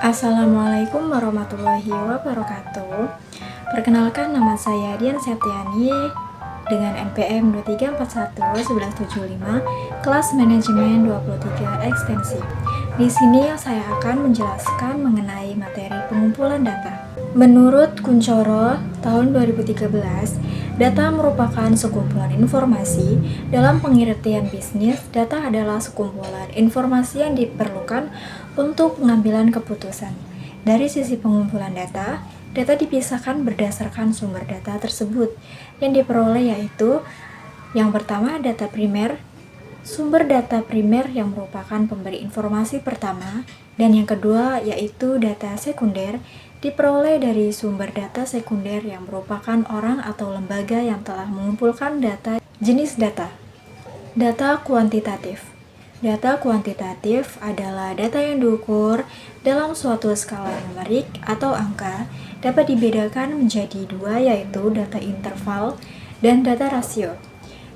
Assalamualaikum warahmatullahi wabarakatuh. Perkenalkan, nama saya Dian Septiani dengan NPM 23411175, kelas manajemen 23 ekstensi. Di sini saya akan menjelaskan mengenai materi pengumpulan data. Menurut Kuncoro tahun 2013, data merupakan sekumpulan informasi. Dalam pengertian bisnis, data adalah sekumpulan informasi yang diperlukan untuk pengambilan keputusan. Dari sisi pengumpulan data, data dipisahkan berdasarkan sumber data tersebut yang diperoleh, yaitu yang pertama data primer, sumber data primer yang merupakan pemberi informasi pertama, dan yang kedua yaitu data sekunder, diperoleh dari sumber data sekunder yang merupakan orang atau lembaga yang telah mengumpulkan data. Jenis data. Data kuantitatif. Data kuantitatif adalah data yang diukur dalam suatu skala numerik atau angka, dapat dibedakan menjadi dua, yaitu data interval dan data rasio.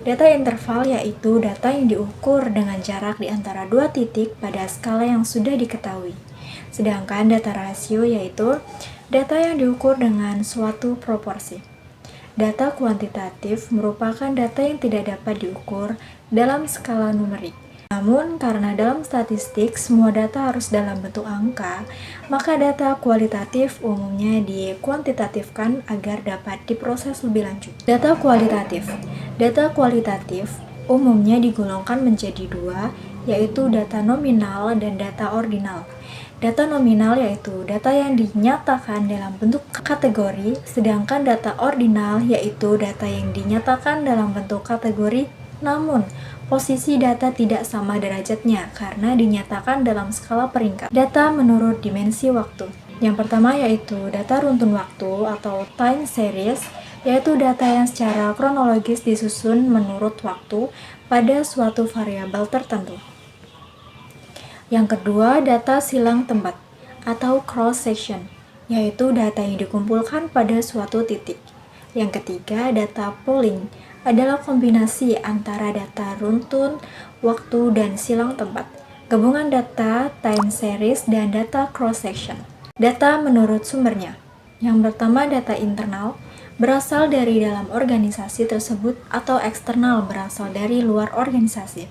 Data interval yaitu data yang diukur dengan jarak di antara dua titik pada skala yang sudah diketahui. Sedangkan data rasio yaitu data yang diukur dengan suatu proporsi. Data kuantitatif merupakan data yang tidak dapat diukur dalam skala numerik. Namun, karena dalam statistik semua data harus dalam bentuk angka, maka data kualitatif umumnya dikuantitatifkan agar dapat diproses lebih lanjut. Data kualitatif. Data kualitatif umumnya digolongkan menjadi dua, yaitu data nominal dan data ordinal. Data nominal yaitu data yang dinyatakan dalam bentuk kategori, sedangkan data ordinal yaitu data yang dinyatakan dalam bentuk kategori, namun posisi data tidak sama derajatnya karena dinyatakan dalam skala peringkat. Data menurut dimensi waktu. Yang pertama yaitu data runtun waktu atau time series, yaitu data yang secara kronologis disusun menurut waktu pada suatu variabel tertentu. Yang kedua, data silang tempat atau cross section, yaitu data yang dikumpulkan pada suatu titik. Yang ketiga, data pooling adalah kombinasi antara data runtun waktu dan silang tempat, gabungan data time series dan data cross section. Data menurut sumbernya. Yang pertama, data internal berasal dari dalam organisasi tersebut atau eksternal berasal dari luar organisasi.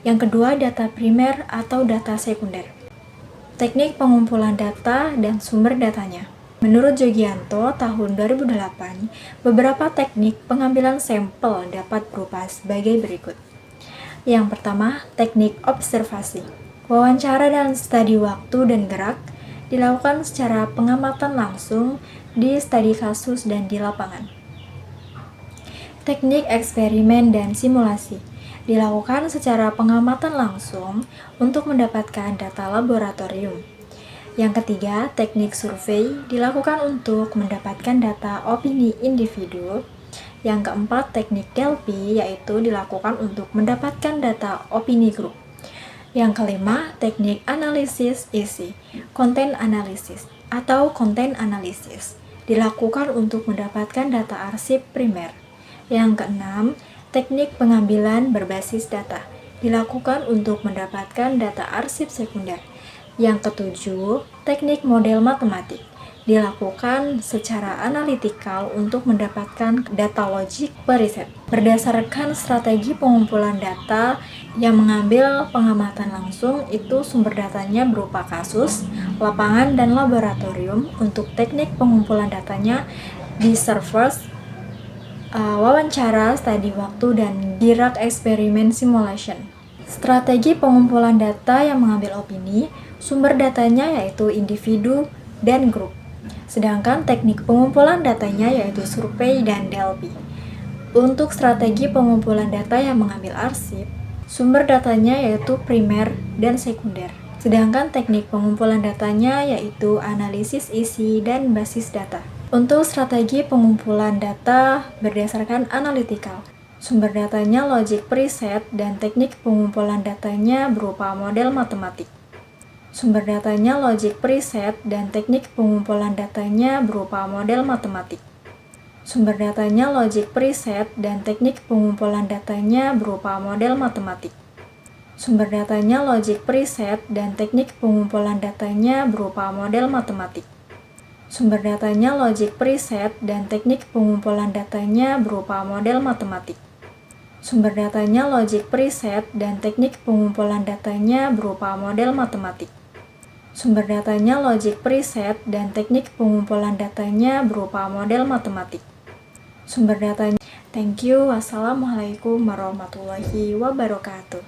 Yang kedua, data primer atau data sekunder. Teknik pengumpulan data dan sumber datanya. Menurut Jogianto tahun 2008, beberapa teknik pengambilan sampel dapat berupa sebagai berikut. Yang pertama, teknik observasi. Wawancara dan studi waktu dan gerak dilakukan secara pengamatan langsung di studi kasus dan di lapangan. Teknik eksperimen dan simulasi dilakukan secara pengamatan langsung untuk mendapatkan data laboratorium. Yang ketiga, teknik survei dilakukan untuk mendapatkan data opini individu. Yang keempat, teknik Delphi yaitu dilakukan untuk mendapatkan data opini grup. Yang kelima, teknik analisis isi, content analysis atau content analysis dilakukan untuk mendapatkan data arsip primer. Yang keenam, teknik pengambilan berbasis data dilakukan untuk mendapatkan data arsip sekunder. Yang ketujuh, teknik model matematik dilakukan secara analitikal untuk mendapatkan data logik periset. Berdasarkan strategi pengumpulan data yang mengambil pengamatan langsung, itu sumber datanya berupa kasus, lapangan, dan laboratorium. Untuk teknik pengumpulan datanya di servers, wawancara, studi waktu, dan gerak eksperimen simulation. Strategi pengumpulan data yang mengambil opini, sumber datanya yaitu individu dan grup. Sedangkan teknik pengumpulan datanya yaitu survei dan Delphi. Untuk strategi pengumpulan data yang mengambil arsip, sumber datanya yaitu primer dan sekunder. Sedangkan teknik pengumpulan datanya yaitu analisis isi dan basis data. Untuk strategi pengumpulan data berdasarkan analytical, sumber datanya logic preset dan teknik pengumpulan datanya berupa model matematik. Sumber datanya logic preset dan teknik pengumpulan datanya berupa model matematik. Sumber datanya logic preset dan teknik pengumpulan datanya berupa model matematik. Sumber datanya logic preset dan teknik pengumpulan datanya berupa model matematik. Sumber datanya logic preset dan teknik pengumpulan datanya berupa model matematik. Sumber datanya logic preset dan teknik pengumpulan datanya berupa model matematik. Sumber datanya logic preset dan teknik pengumpulan datanya berupa model matematik. Sumber datanya. Thank you. Wassalamualaikum warahmatullahi wabarakatuh.